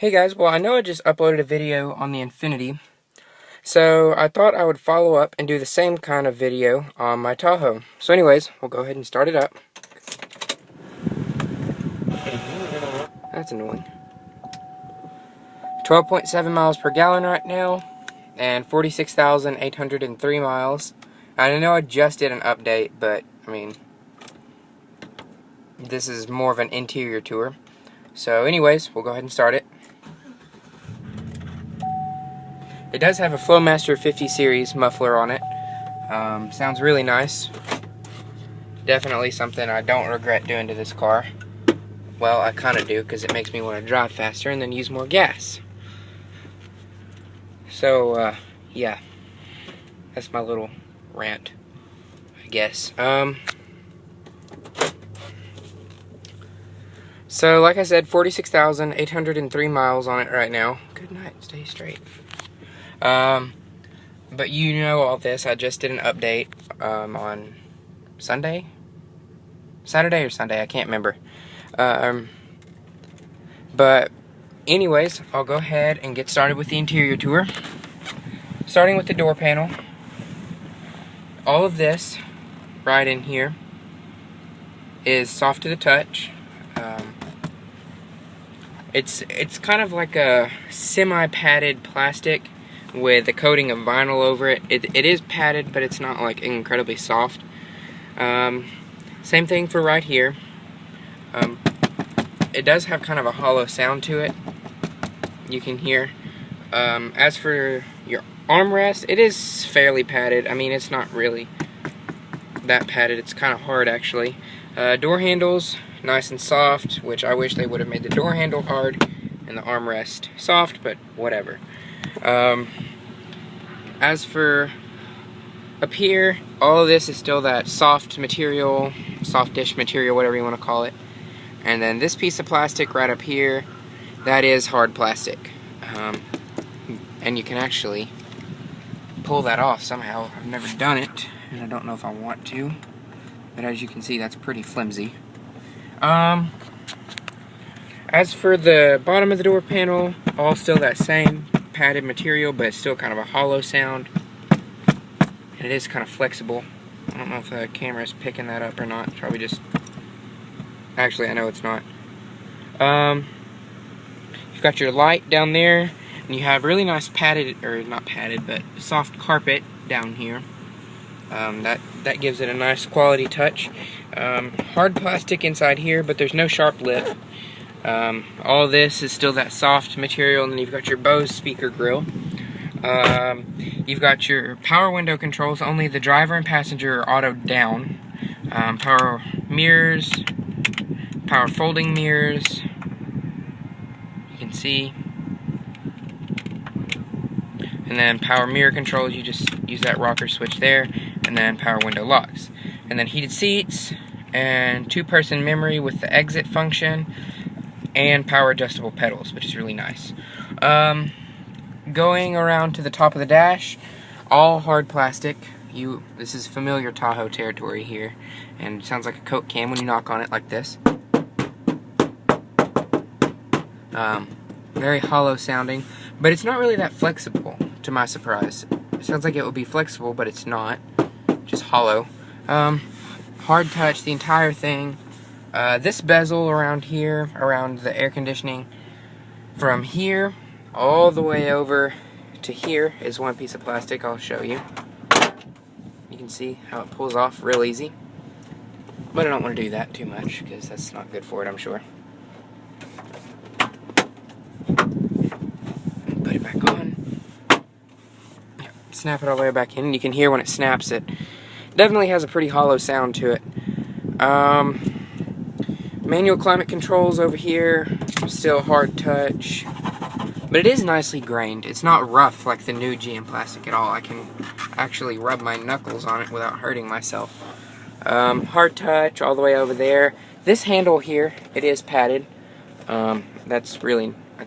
Hey guys, well I know I just uploaded a video on the Infinity, so I thought I would follow up and do the same kind of video on my Tahoe. So anyways, we'll go ahead and start it up. That's annoying. 12.7 miles per gallon right now, and 46,803 miles. I know I just did an update, but I mean, this is more of an interior tour. So anyways, we'll go ahead and start it. It does have a Flowmaster 50 series muffler on it. Sounds really nice. Definitely something I don't regret doing to this car. Well, I kind of do, because it makes me want to drive faster and then use more gas. So, yeah. That's my little rant, I guess. So, like I said, 46,803 miles on it right now. Good night, stay straight. But you know all this. I just did an update on Sunday? Saturday or Sunday, I can't remember. But anyways, I'll go ahead and get started with the interior tour. Starting with the door panel. All of this right in here is soft to the touch. It's kind of like a semi-padded plastic with a coating of vinyl over it. It is padded, but it's not like incredibly soft. Same thing for right here. It does have kind of a hollow sound to it. You can hear. As for your armrest, it is fairly padded. I mean, it's not really that padded. It's kind of hard, actually. Door handles, nice and soft, which I wish they would have made the door handle hard and the armrest soft, but whatever. As for up here, all of this is still that soft material, softish material, whatever you want to call it. And then this piece of plastic right up here, that is hard plastic. And you can actually pull that off somehow. I've never done it, and I don't know if I want to. But as you can see, that's pretty flimsy. As for the bottom of the door panel, all still that same padded material, but it's still kind of a hollow sound. And it is kind of flexible. I don't know if the camera is picking that up or not. It's probably just... Actually, I know it's not. You've got your light down there, and you have really nice padded, or not padded, but soft carpet down here. That gives it a nice quality touch. Hard plastic inside here, but there's no sharp lip. All this is still that soft material, and then you've got your Bose speaker grill. You've got your power window controls. Only the driver and passenger are auto down. Power mirrors, power folding mirrors. You can see. And then power mirror controls, you just use that rocker switch there. And then power window locks. And then heated seats, and two-person memory with the exit function, and power adjustable pedals, which is really nice. Going around to the top of the dash, all hard plastic. This is familiar Tahoe territory here, and it sounds like a Coke can when you knock on it like this. Very hollow sounding, but it's not really that flexible, to my surprise. It sounds like it would be flexible, but it's not. Just hollow. Hard touch, the entire thing. This bezel around here, around the air conditioning, from here all the way over to here is one piece of plastic. I'll show you. You can see how it pulls off real easy. But I don't want to do that too much, because that's not good for it, I'm sure. Put it back on. Snap it all the way back in. You can hear when it snaps it. Definitely has a pretty hollow sound to it. Manual climate controls over here, still hard touch, but it is nicely grained. It's not rough like the new GM plastic at all. I can actually rub my knuckles on it without hurting myself. Hard touch all the way over there. This handle here, it is padded. That's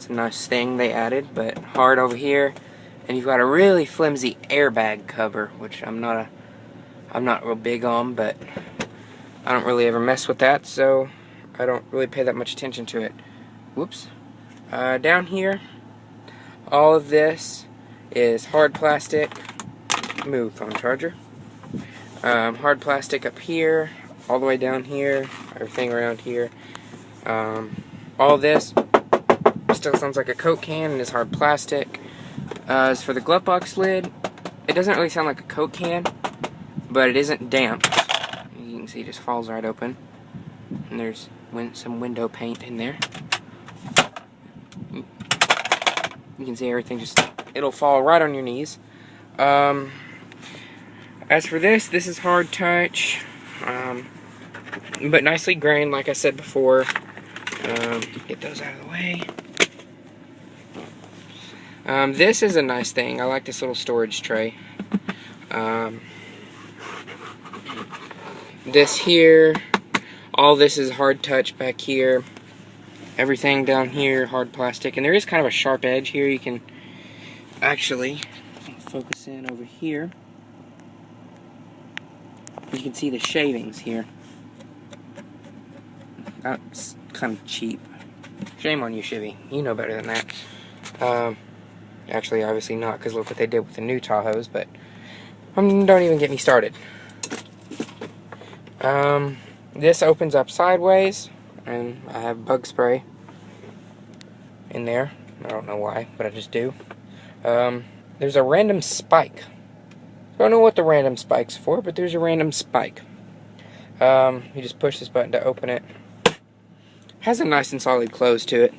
a nice thing they added, but hard over here. And you've got a really flimsy airbag cover, which I'm not real big on, but I don't really ever mess with that, so I don't really pay that much attention to it. Whoops. Down here, all of this is hard plastic. Move, phone charger. Hard plastic up here, all the way down here, everything around here. All this still sounds like a Coke can and is hard plastic. As for the glove box lid, it doesn't really sound like a Coke can, but it isn't damp. You can see it just falls right open. And there's some window paint in there. You can see everything it'll fall right on your knees. As for this is hard touch, but nicely grained, like I said before. Get those out of the way. This is a nice thing. I like this little storage tray. This here, all this is hard touch back here. Everything down here, hard plastic. And there is kind of a sharp edge here. You can actually focus in over here. You can see the shavings here. That's kind of cheap. Shame on you, Chevy. You know better than that. Actually, obviously not, because look what they did with the new Tahoes, but don't even get me started. This opens up sideways, and I have bug spray in there. I don't know why, but I just do. There's a random spike. Don't know what the random spike's for, but there's a random spike. You just push this button to open it. Has a nice and solid close to it.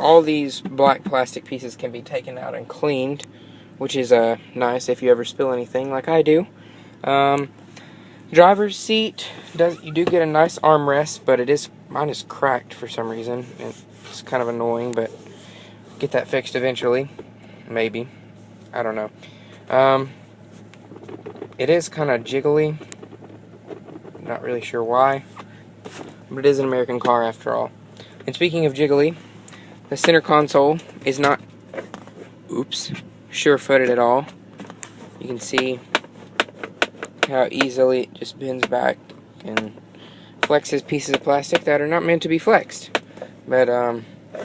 All these black plastic pieces can be taken out and cleaned, which is nice if you ever spill anything like I do. Driver's seat, you do get a nice armrest, but mine is cracked for some reason. It's kind of annoying, but get that fixed eventually, maybe. I don't know. It is kind of jiggly. Not really sure why, but it is an American car after all. And speaking of jiggly, the center console is not, sure-footed at all. You can see how easily it just bends back and flexes pieces of plastic that are not meant to be flexed. But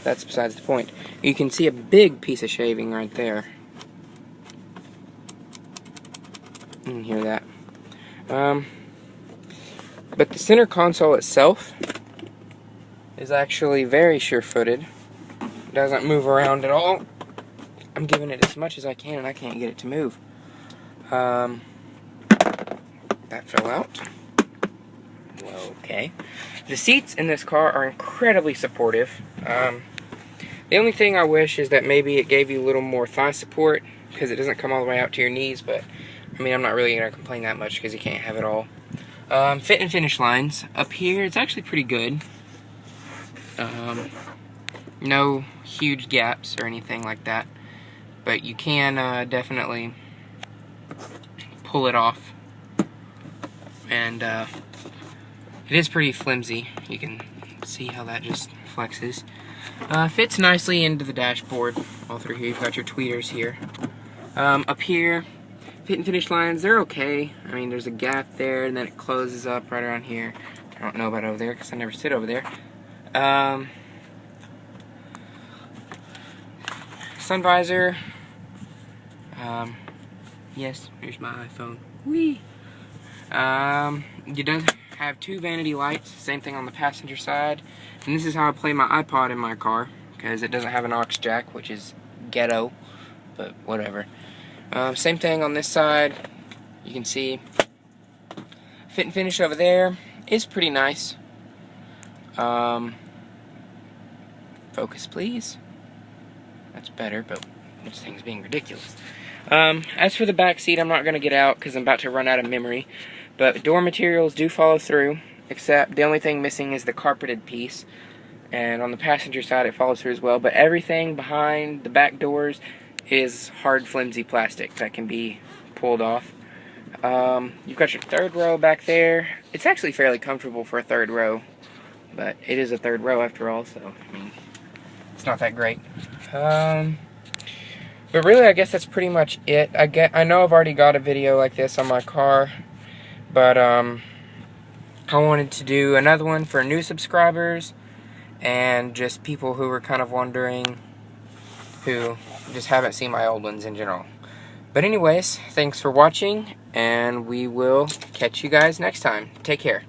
that's besides the point. You can see a big piece of shaving right there. You can hear that. But the center console itself is actually very sure-footed. It doesn't move around at all. I'm giving it as much as I can and I can't get it to move. That fell out. Okay. The seats in this car are incredibly supportive. The only thing I wish is that maybe it gave you a little more thigh support, because it doesn't come all the way out to your knees, but I mean, I'm not really going to complain that much because you can't have it all. Fit and finish lines. Up here, it's actually pretty good. No huge gaps or anything like that, but you can definitely pull it off. And it is pretty flimsy. You can see how that just flexes. Fits nicely into the dashboard. All through here, you've got your tweeters here. Up here, fit and finish lines, they're okay. I mean, there's a gap there, and then it closes up right around here. I don't know about over there, because I never sit over there. Sun visor. Yes, here's my iPhone. Whee! You do have two vanity lights, same thing on the passenger side. And this is how I play my iPod in my car, because it doesn't have an aux jack, which is ghetto, but whatever. Same thing on this side. You can see fit and finish over there is pretty nice. Focus, please. That's better, but this thing's being ridiculous. As for the back seat, I'm not going to get out because I'm about to run out of memory. But door materials do follow through, except the only thing missing is the carpeted piece. And on the passenger side, it follows through as well. But everything behind the back doors is hard, flimsy plastic that can be pulled off. You've got your third row back there. It's actually fairly comfortable for a third row, but it is a third row after all, so I mean, it's not that great. But really, I guess that's pretty much it. I know I've already got a video like this on my car, but I wanted to do another one for new subscribers and just people who were kind of wondering, who just haven't seen my old ones in general. But anyways, thanks for watching, and we will catch you guys next time. Take care.